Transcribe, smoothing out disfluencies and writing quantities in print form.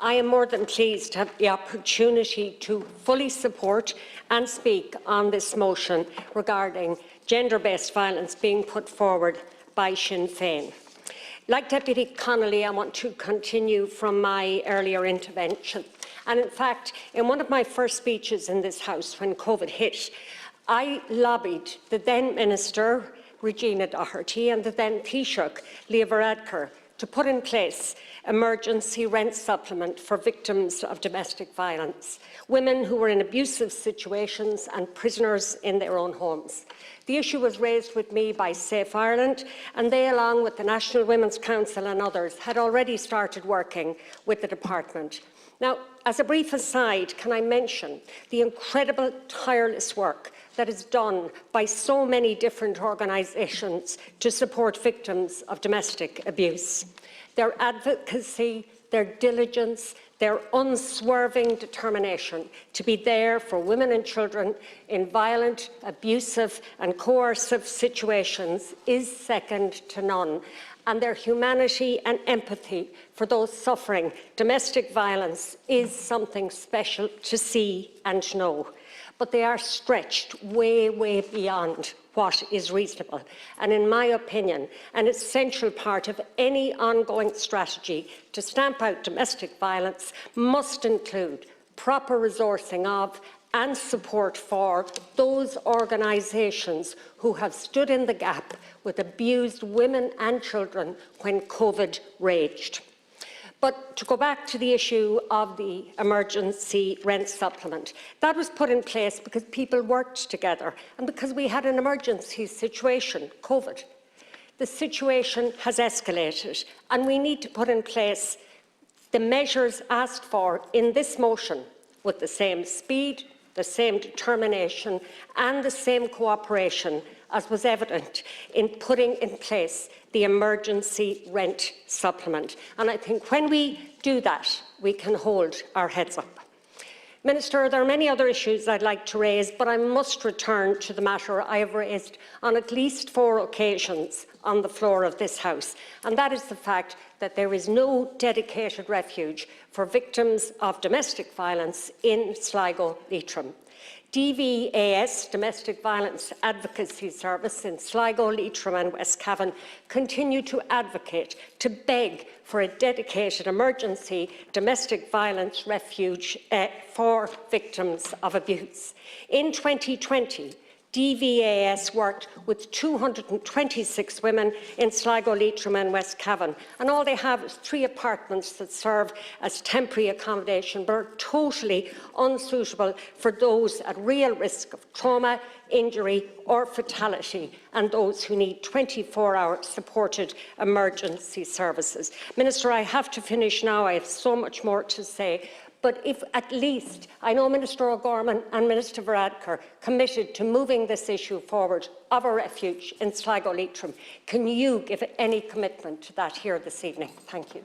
I am more than pleased to have the opportunity to fully support and speak on this motion regarding gender-based violence being put forward by Sinn Féin. Like Deputy Connolly, I want to continue from my earlier intervention. And in fact, in one of my first speeches in this House when COVID hit, I lobbied the then Minister, Regina Doherty, and the then Taoiseach, Leo Varadkar, to put in place emergency rent supplement for victims of domestic violence, women who were in abusive situations and prisoners in their own homes. The issue was raised with me by Safe Ireland, and they, along with the National Women's Council and others, had already started working with the department. Now, as a brief aside, can I mention the incredible tireless work that is done by so many different organisations to support victims of domestic abuse. Their advocacy, their diligence, their unswerving determination to be there for women and children in violent, abusive and coercive situations is second to none. And their humanity and empathy for those suffering domestic violence is something special to see and know. But they are stretched way, way beyond what is reasonable. And in my opinion, an essential part of any ongoing strategy to stamp out domestic violence must include proper resourcing of and support for those organisations who have stood in the gap with abused women and children when COVID raged. But to go back to the issue of the emergency rent supplement, that was put in place because people worked together and because we had an emergency situation, COVID. The situation has escalated and we need to put in place the measures asked for in this motion with the same speed, the same determination and the same cooperation as was evident in putting in place the emergency rent supplement. And I think when we do that, we can hold our heads up. Minister, there are many other issues I'd like to raise, but I must return to the matter I have raised on at least 4 occasions on the floor of this House, and that is the fact that there is no dedicated refuge for victims of domestic violence in Sligo, Leitrim. DVAS, Domestic Violence Advocacy Service in Sligo, Leitrim and West Cavan, continue to advocate, to beg for a dedicated emergency domestic violence refuge for victims of abuse. In 2020, DVAS worked with 226 women in Sligo, Leitrim and West Cavan, and all they have is 3 apartments that serve as temporary accommodation but are totally unsuitable for those at real risk of trauma, injury or fatality and those who need 24-hour supported emergency services. Minister, I have to finish now. I have so much more to say. But if at least, I know Minister O'Gorman and Minister Varadkar committed to moving this issue forward of a refuge in Sligo, Leitrim, can you give any commitment to that here this evening? Thank you.